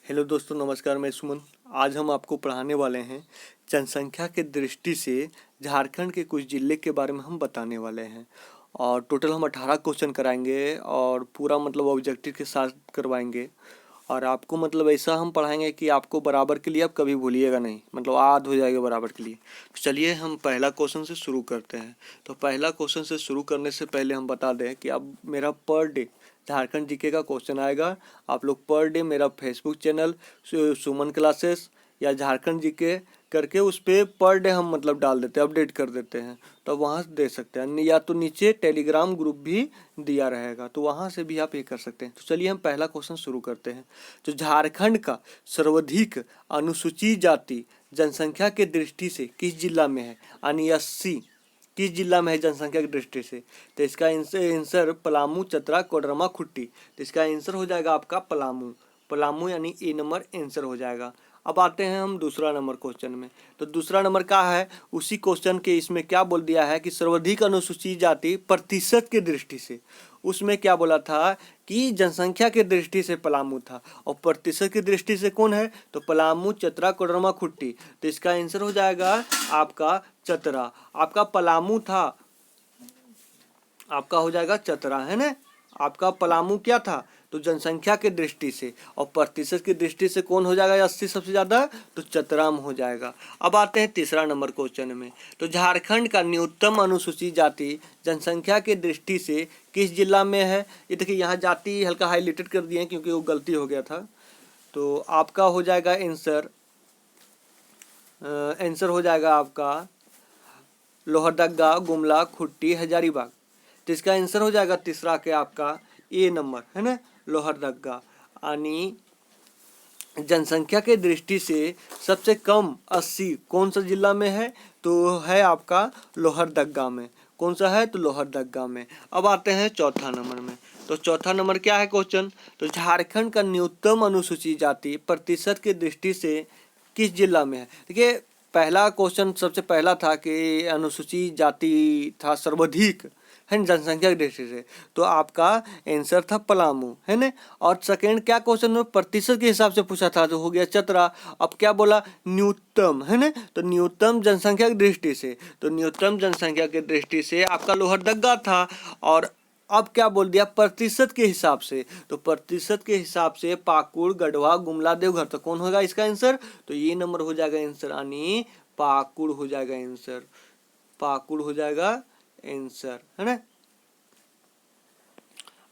Hello दोस्तों, नमस्कार। मैं सुमन। आज हम आपको पढ़ाने वाले हैं जनसंख्या के दृष्टि से झारखंड के कुछ जिले के बारे में हम बताने वाले हैं। और टोटल हम 18 क्वेश्चन कराएंगे और पूरा मतलब ऑब्जेक्टिव के साथ करवाएंगे। और आपको मतलब ऐसा हम पढ़ाएंगे कि आपको बराबर के लिए आप कभी भूलिएगा नहीं, मतलब याद हो जाएगा बराबर के लिए। तो चलिए हम पहला क्वेश्चन से शुरू करते हैं। तो पहला क्वेश्चन से शुरू करने से पहले हम बता दें कि अब मेरा पर डे झारखंड जीके का क्वेश्चन आएगा। आप लोग पर डे मेरा फेसबुक चैनल सुमन क्लासेस या झारखंड जीके करके उस पर पर डे हम मतलब डाल देते हैं, अपडेट कर देते हैं। तो वहाँ से दे सकते हैं, या तो नीचे टेलीग्राम ग्रुप भी दिया रहेगा, तो वहाँ से भी आप ये कर सकते हैं। तो चलिए हम पहला क्वेश्चन शुरू करते हैं। तो झारखंड का सर्वाधिक अनुसूचित जाति जनसंख्या के दृष्टि से किस जिला में है, यानी 80 किस जिला में है जनसंख्या की दृष्टि से? तो इसका आंसर पलामू, चतरा, कोडरमा, खुट्टी। तो इसका आंसर हो जाएगा आपका पलामू। पलामू यानी ए नंबर आंसर हो जाएगा। अब आते हैं हम दूसरा नंबर क्वेश्चन में। तो दूसरा नंबर क्या है, उसी क्वेश्चन के इसमें क्या बोल दिया है कि सर्वाधिक अनुसूचित जाति प्रतिशत की दृष्टि से। उसमें क्या बोला था कि जनसंख्या की दृष्टि से पलामू था, और प्रतिशत की दृष्टि से कौन है? तो पलामू, चतरा, कोडरमा, खुट्टी। तो इसका आंसर हो जाएगा आपका चतरा। आपका पलामू था, आपका हो जाएगा चतरा, है ना। आपका पलामू क्या था? तो जनसंख्या की दृष्टि से। और प्रतिशत की दृष्टि से कौन हो जाएगा 80 सबसे ज्यादा? तो चतराम हो जाएगा। अब आते हैं तीसरा नंबर क्वेश्चन में। तो झारखंड का न्यूनतम अनुसूचित जाति जनसंख्या की दृष्टि से किस जिला में है? ये देखिए, यहाँ जाति हल्का हाईलाइटेड कर दिए हैं क्योंकि वो गलती हो गया था। तो आपका हो जाएगा आंसर हो जाएगा आपका लोहरदगा, गुमला, खुट्टी, हजारीबाग। तो इसका आंसर हो जाएगा तीसरा के आपका ए नंबर, है ना, लोहरदगा। यानी जनसंख्या के दृष्टि से सबसे कम 80 कौन सा जिला में है? तो है आपका लोहरदगा में। कौन सा है? तो लोहरदगा में। अब आते हैं चौथा नंबर में। तो चौथा नंबर क्या है क्वेश्चन? तो झारखंड का न्यूनतम अनुसूचित जाति प्रतिशत की दृष्टि से किस जिला में है? देखिए, पहला क्वेश्चन सबसे पहला था कि अनुसूचित जाति था सर्वाधिक, है ना, जनसंख्या की दृष्टि से। तो आपका आंसर था पलामू, है ना। और सेकेंड क्या क्वेश्चन में प्रतिशत के हिसाब से पूछा था, तो हो गया चतरा। अब क्या बोला? न्यूनतम, है ना। तो न्यूनतम जनसंख्या की दृष्टि से, तो न्यूनतम जनसंख्या की दृष्टि से आपका लोहरदगा था। और अब क्या बोल दिया? प्रतिशत के हिसाब से। तो प्रतिशत के हिसाब से पाकुड़, गढ़वा, गुमला, देवघर। तो कौन होगा इसका आंसर? तो ये नंबर हो जाएगा आंसर, यानी पाकुड़ हो जाएगा आंसर। पाकुड़ हो जाएगा आंसर, है ना।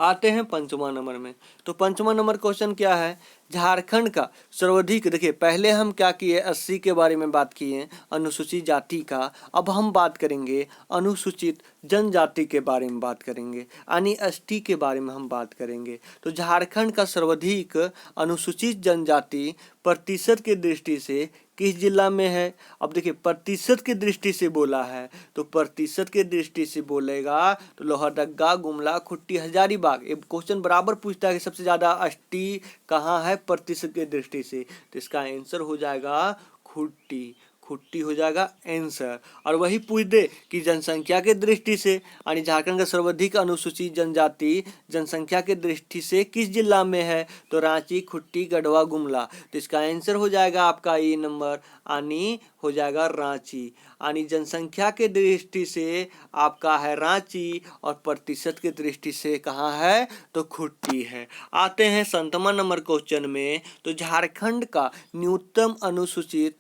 आते हैं पंचमा नंबर में। तो पंचमा नंबर क्वेश्चन क्या है? झारखंड का सर्वाधिक, देखिए पहले हम क्या किए, 80 के बारे में बात किए अनुसूचित जाति का। अब हम बात करेंगे अनुसूचित जनजाति के बारे में बात करेंगे, यानी एसटी के बारे में हम बात करेंगे। तो झारखंड का सर्वाधिक अनुसूचित जनजाति प्रतिशत की दृष्टि से किस जिला में है? अब देखिए, प्रतिशत की दृष्टि से बोला है, तो प्रतिशत की दृष्टि से बोलेगा तो लोहरदगा, गुमला, खुट्टी, हजारीबाग। ये क्वेश्चन बराबर पूछता है कि सबसे ज्यादा एसटी कहाँ है प्रतिशत की दृष्टि से। तो इसका आंसर हो जाएगा खुट्टी। खुट्टी हो जाएगा आंसर। और वही पूछ दे कि जनसंख्या के दृष्टि से, यानी झारखंड का सर्वाधिक अनुसूचित जनजाति जनसंख्या के दृष्टि से किस जिला में है? तो रांची, खुट्टी, गढ़वा, गुमला। तो इसका आंसर हो जाएगा आपका ए नंबर, यानी हो जाएगा रांची। यानी जनसंख्या के दृष्टि से आपका है रांची, और प्रतिशत की दृष्टि से कहाँ है? तो खुट्टी है। आते हैं 7वां नंबर क्वेश्चन में। तो झारखंड का न्यूनतम अनुसूचित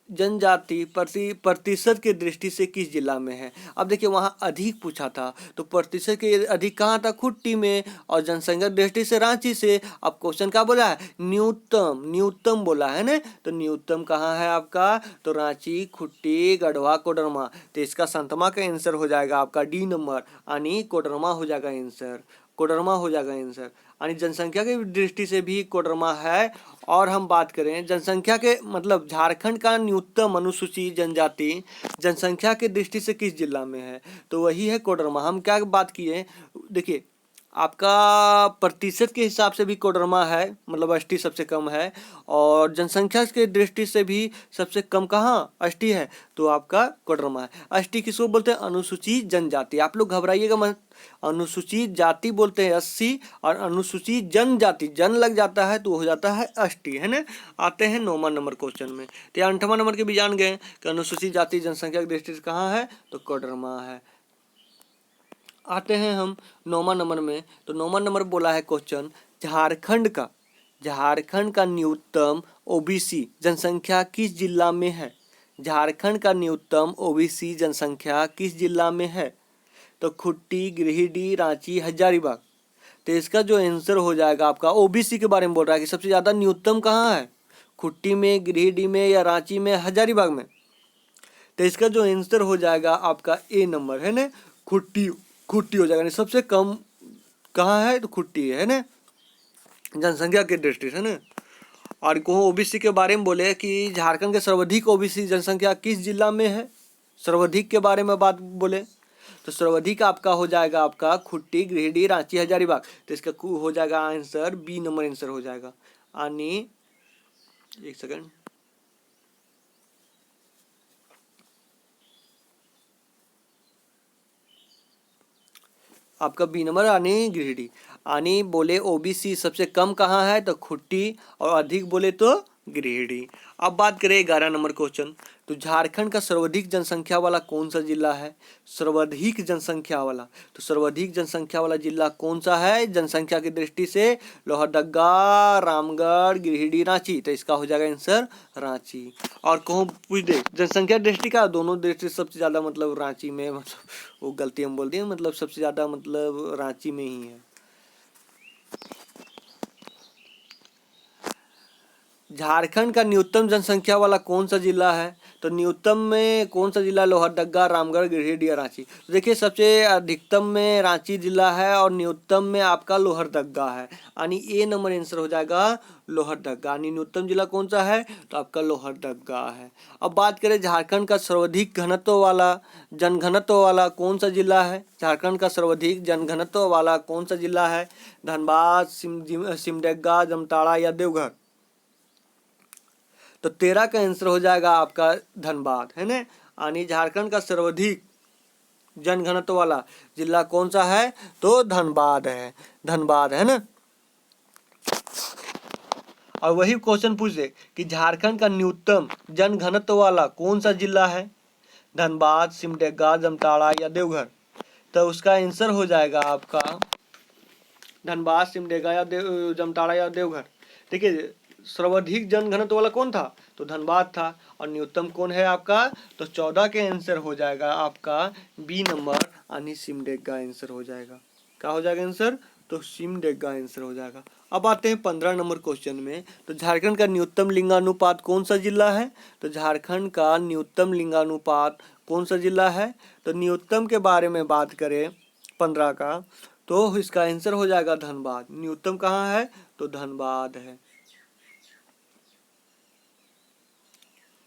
जनजाति प्रतिशत की दृष्टि से किस जिला में है? अब देखिए, वहाँ अधिक पूछा था, तो प्रतिशत के अधिक कहाँ था? खुट्टी में। और जनसंख्या की दृष्टि से रांची से। अब क्वेश्चन क्या बोला है? न्यूनतम, न्यूनतम बोला है ना। तो न्यूनतम कहाँ है आपका? तो रांची, खुट्टी, गढ़वा, कोडरमा। तो इसका 7वां का आंसर हो जाएगा आपका डी नंबर, यानी कोडरमा हो जाएगा आंसर। कोडरमा हो जाएगा आंसर, यानी जनसंख्या की दृष्टि से भी कोडरमा है। और हम बात करें जनसंख्या के, मतलब झारखंड का न्यूनतम अनुसूचित जनजाति जनसंख्या की दृष्टि से किस जिला में है? तो वही है कोडरमा। हम क्या बात किए, देखिए आपका प्रतिशत के हिसाब से भी कोडरमा है, मतलब अष्टी सबसे कम है, और जनसंख्या के दृष्टि से भी सबसे कम कहाँ अष्टी है, तो आपका कोडरमा है। अष्टी किसको बोलते हैं? अनुसूचित जनजाति। आप लोग घबराइएगा मत, अनुसूचित जाति बोलते हैं 80, और अनुसूचित जनजाति जन लग जाता है तो हो जाता है अष्टी, है ना। आते हैं 9वां नंबर क्वेश्चन में। तो 8वां नंबर के भी जान गए कि अनुसूचित जाति जनसंख्या की दृष्टि से कहाँ है, तो कोडरमा है। आते हैं हम 9वां नंबर में। तो 9वां नंबर बोला है क्वेश्चन, झारखंड का न्यूनतम ओबीसी जनसंख्या किस जिला में है? झारखंड का न्यूनतम ओबीसी जनसंख्या किस जिला में है? तो खूंटी, गिरिडीह, रांची, हजारीबाग। तो इसका जो आंसर हो जाएगा आपका, ओबीसी के बारे में बोल रहा है कि सबसे ज्यादा न्यूनतम कहाँ है, खूंटी में, गिरिडीह में, या रांची में, हजारीबाग में। तो इसका जो आंसर हो जाएगा आपका ए नंबर, है ना, खूंटी हो जाएगा। सबसे कम कहाँ है, तो खूंटी है ना, जनसंख्या की दृष्टि से, है ना। और को ओबीसी के बारे में बोले कि झारखंड के सर्वाधिक ओबीसी जनसंख्या किस जिला में है, सर्वाधिक के बारे में बात बोले तो सर्वाधिक आपका हो जाएगा आपका खूंटी, गिरिडीह, रांची, हजारीबाग। तो इसका हो जाएगा आंसर बी नंबर आंसर हो जाएगा। आने एक सेकंड, आपका बी नंबर आने गिरिडीह। आने बोले ओबीसी सबसे कम कहाँ है, तो खूंटी, और अधिक बोले तो गिरिडीह। अब बात करें 11 नंबर क्वेश्चन। तो झारखंड का सर्वाधिक जनसंख्या वाला कौन सा जिला है? सर्वाधिक जनसंख्या वाला, तो सर्वाधिक जनसंख्या वाला जिला कौन सा है जनसंख्या की दृष्टि से? लोहरदगा, रामगढ़, गिरिडीह, रांची। तो इसका हो जाएगा आंसर रांची। और कहूँ पूछ दे जनसंख्या दृष्टि का, दोनों दृष्टि सबसे ज्यादा मतलब रांची में, मतलब वो गलती हम बोल दिए, मतलब सबसे ज्यादा मतलब रांची में ही है। झारखंड का न्यूनतम जनसंख्या वाला कौन सा जिला है? तो न्यूनतम में कौन सा जिला? लोहरदगा, रामगढ़, गिरिडीह, रांची। तो देखिए सबसे अधिकतम में रांची जिला है और न्यूनतम में आपका लोहरदगा है, यानी ए नंबर आंसर हो जाएगा लोहरदगा। यानी न्यूनतम जिला कौन सा है, तो आपका लोहरदगा है। अब बात करें झारखंड का सर्वाधिक घनत्व वाला जनघनत्व वाला कौन सा जिला है? झारखंड का सर्वाधिक जनघनत्व वाला कौन सा जिला है? धनबाद, सिमडेगा, जामताड़ा या देवघर। तो 13 का आंसर हो जाएगा आपका धनबाद, है ना। यानी झारखंड का सर्वाधिक जनघनत्व वाला जिला कौन सा है, तो धनबाद है ना। और वही क्वेश्चन पूछ दे कि झारखंड का न्यूनतम जनघनत्व वाला कौन सा जिला है? धनबाद, सिमडेगा, जामताड़ा या देवघर। तो उसका आंसर हो जाएगा आपका धनबाद, सिमडेगा या जामताड़ा या देवघर। देखिए सर्वाधिक जनघनत्व वाला कौन था, तो धनबाद था। और न्यूनतम कौन है आपका, तो 14 के आंसर हो जाएगा आपका बी नंबर, यानी सिमडेगा आंसर हो जाएगा। क्या हो जाएगा आंसर, तो सिमडेगा आंसर हो जाएगा। अब आते हैं 15 नंबर क्वेश्चन में। तो झारखंड का न्यूनतम लिंगानुपात कौन सा जिला है? तो झारखंड का न्यूनतम लिंगानुपात कौन सा जिला है? तो न्यूनतम के बारे में बात करें 15 का, तो इसका आंसर हो जाएगा धनबाद। न्यूनतम कहाँ है, तो धनबाद है।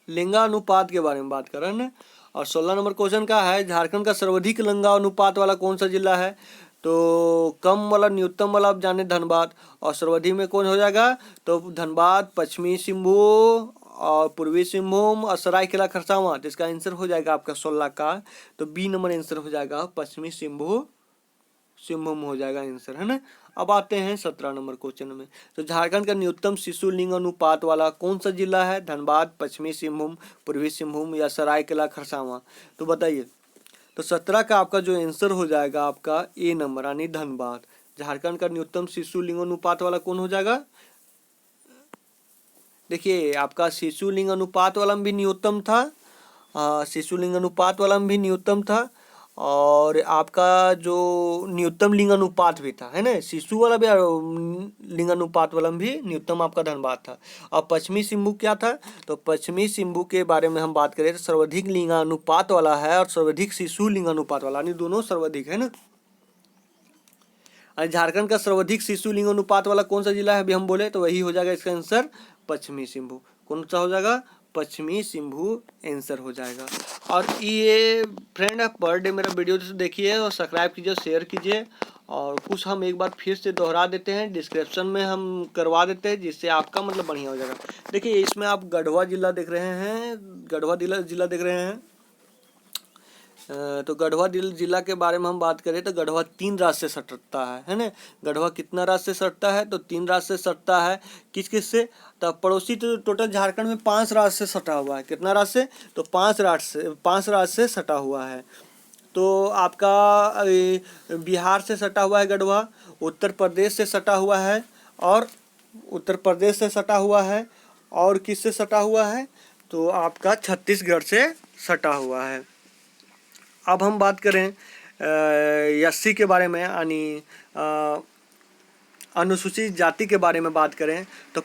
लिंगानुपात के बारे में बात कर रहे हैं ना। और 16 नंबर क्वेश्चन का है, झारखंड का सर्वाधिक लिंगानुपात वाला कौन सा जिला है? तो कम वाला न्यूनतम वाला आप जाने धनबाद, और सर्वाधिक में कौन हो जाएगा, तो धनबाद, पश्चिमी सिंहभूम और पूर्वी सिंहभूम और सरायकेला खरसावां। तो इसका आंसर हो जाएगा आपका 16 का, तो बी नंबर आंसर हो जाएगा पश्चिमी सिंहभूम हो जाएगा आंसर, है ना। अब आते हैं 17 नंबर क्वेश्चन में। तो झारखंड का न्यूनतम शिशु लिंग अनुपात वाला कौन सा जिला है? धनबाद, पश्चिमी सिंहभूम, पूर्वी सिंहभूम या सरायकेला खरसावां। तो बताइए। तो 17 का आपका जो आंसर हो जाएगा आपका ए नंबर, यानी धनबाद। झारखंड का न्यूनतम शिशु लिंग अनुपात वाला कौन हो जाएगा? देखिए आपका शिशु लिंग अनुपात वाला में भी न्यूनतम था, शिशु लिंग अनुपात वाला में भी न्यूनतम था, और आपका जो न्यूनतम लिंग अनुपात भी था, है ना। शिशु वाला भी लिंग अनुपात वाला में भी न्यूनतम आपका धनबाद था। और पश्चिमी सिंहभूम क्या था, तो पश्चिमी सिंहभूम के बारे में हम बात करें तो सर्वाधिक लिंगानुपात वाला है और सर्वाधिक शिशु लिंगानुपात वाला, यानी दोनों सर्वाधिक है ना। और झारखंड का सर्वाधिक शिशु लिंग अनुपात वाला कौन सा जिला है, अभी हम बोले तो वही हो जाएगा इसका आंसर पश्चिमी सिंहभूम। कौन सा हो जाएगा, पश्चिमी सिंहभूम आंसर हो जाएगा। और ये फ्रेंड आप पर डे मेरा वीडियो देखिए और सब्सक्राइब कीजिए, शेयर कीजिए और कुछ हम एक बार फिर से दोहरा देते हैं, डिस्क्रिप्शन में हम करवा देते हैं, जिससे आपका मतलब बढ़िया हो जाएगा। देखिए इसमें आप गढ़वा जिला देख रहे हैं, गढ़वा जिला देख रहे हैं। तो गढ़वा जिला के बारे में हम बात करें तो गढ़वा 3 राज्य से सटता है ना। गढ़वा कितना राज्य से सटता है? तो 3 राज्य से सटता है। किस किस से? तो पड़ोसी तो टोटल झारखंड में 5 राज्य से सटा हुआ है। कितना राज्य से? तो 5 राज्य से सटा हुआ है। तो आपका बिहार से सटा हुआ है गढ़वा, उत्तर प्रदेश से सटा हुआ है, और उत्तर प्रदेश से सटा हुआ है, और किस से सटा हुआ है? तो आपका छत्तीसगढ़ से सटा हुआ है। अब हम बात करें एससी के बारे में, यानी अनुसूचित जाति के बारे में बात करें तो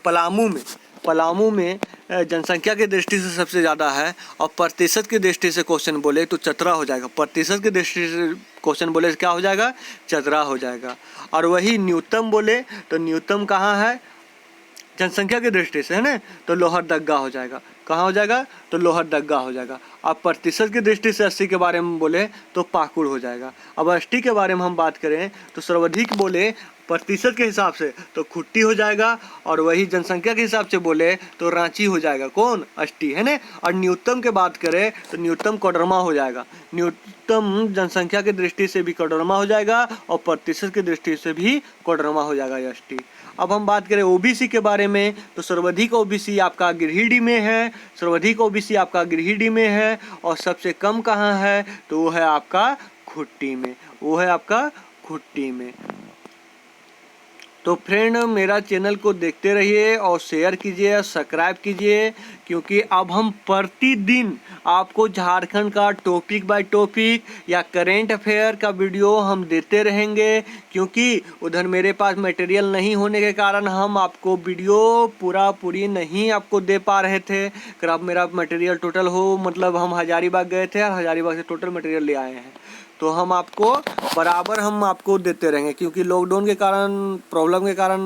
पलामू में जनसंख्या की दृष्टि से सबसे ज़्यादा है, और प्रतिशत की दृष्टि से क्वेश्चन बोले तो चतरा हो जाएगा। प्रतिशत की दृष्टि से क्वेश्चन बोले तो क्या हो जाएगा? चतरा हो जाएगा। और वही न्यूनतम बोले तो न्यूनतम कहाँ है जनसंख्या की दृष्टि से, है ना? तो लोहरदग्गा हो जाएगा। कहाँ हो जाएगा? तो लोहरदग्गा हो जाएगा। अब प्रतिशत की दृष्टि से 80 के बारे में बोले तो पाकुड़ हो जाएगा। अब 80 के बारे में हम बात करें तो सर्वाधिक बोले प्रतिशत के हिसाब से तो खुट्टी हो जाएगा, और वही जनसंख्या के हिसाब से बोले तो रांची हो जाएगा। कौन? 80, है ना? और न्यूनतम के बात करें तो न्यूनतम कोडरमा हो जाएगा। न्यूनतम जनसंख्या की दृष्टि से भी कोडरमा हो जाएगा, और प्रतिशत की दृष्टि से भी कोडरमा हो जाएगा 80। अब हम बात करें ओबीसी के बारे में तो सर्वाधिक ओबीसी आपका गिरिडीह में है, सर्वाधिक ओबीसी आपका गिरिडीह में है, और सबसे कम कहाँ है? तो वो है आपका खुट्टी में, वो है आपका खुट्टी में। तो फ्रेंड मेरा चैनल को देखते रहिए और शेयर कीजिए, सब्सक्राइब कीजिए, क्योंकि अब हम प्रतिदिन आपको झारखंड का टॉपिक बाय टॉपिक या करेंट अफेयर का वीडियो हम देते रहेंगे। क्योंकि उधर मेरे पास मटेरियल नहीं होने के कारण हम आपको वीडियो पूरी नहीं आपको दे पा रहे थे। अगर आप मेरा मटेरियल टोटल हो, मतलब हम हजारीबाग गए थे और हजारीबाग से टोटल मटेरियल ले आए हैं, तो हम आपको बराबर हम आपको देते रहेंगे। क्योंकि लॉकडाउन के कारण, प्रॉब्लम के कारण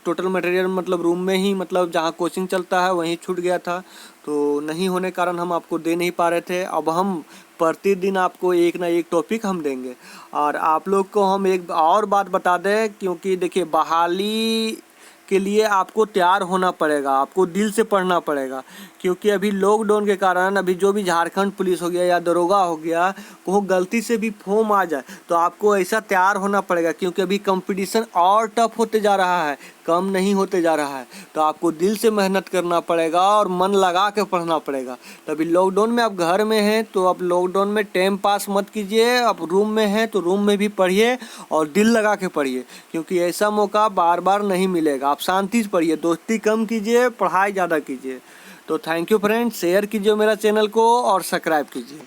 टोटल मटेरियल मतलब रूम में ही, मतलब जहाँ कोचिंग चलता है वहीं छूट गया था, तो नहीं होने के कारण हम आपको दे नहीं पा रहे थे। अब हम प्रतिदिन आपको एक ना एक टॉपिक हम देंगे। और आप लोग को हम एक और बात बता दें, क्योंकि देखिए बहाली के लिए आपको तैयार होना पड़ेगा, आपको दिल से पढ़ना पड़ेगा। क्योंकि अभी लॉकडाउन के कारण अभी जो भी झारखंड पुलिस हो गया या दरोगा हो गया, वो गलती से भी फॉर्म आ जाए तो आपको ऐसा तैयार होना पड़ेगा। क्योंकि अभी कंपटीशन और टफ होते जा रहा है, कम नहीं होते जा रहा है। तो आपको दिल से मेहनत करना पड़ेगा और मन लगा के पढ़ना पड़ेगा। तो अभी लॉकडाउन में आप घर में हैं तो आप लॉकडाउन में टाइम पास मत कीजिए। आप रूम में हैं तो रूम में भी पढ़िए और दिल लगा के पढ़िए, क्योंकि ऐसा मौका बार बार नहीं मिलेगा। आप शांति से पढ़िए, दोस्ती कम कीजिए, पढ़ाई ज़्यादा कीजिए। तो थैंक यू फ्रेंड्स, शेयर कीजिए मेरा चैनल को और सब्सक्राइब कीजिए।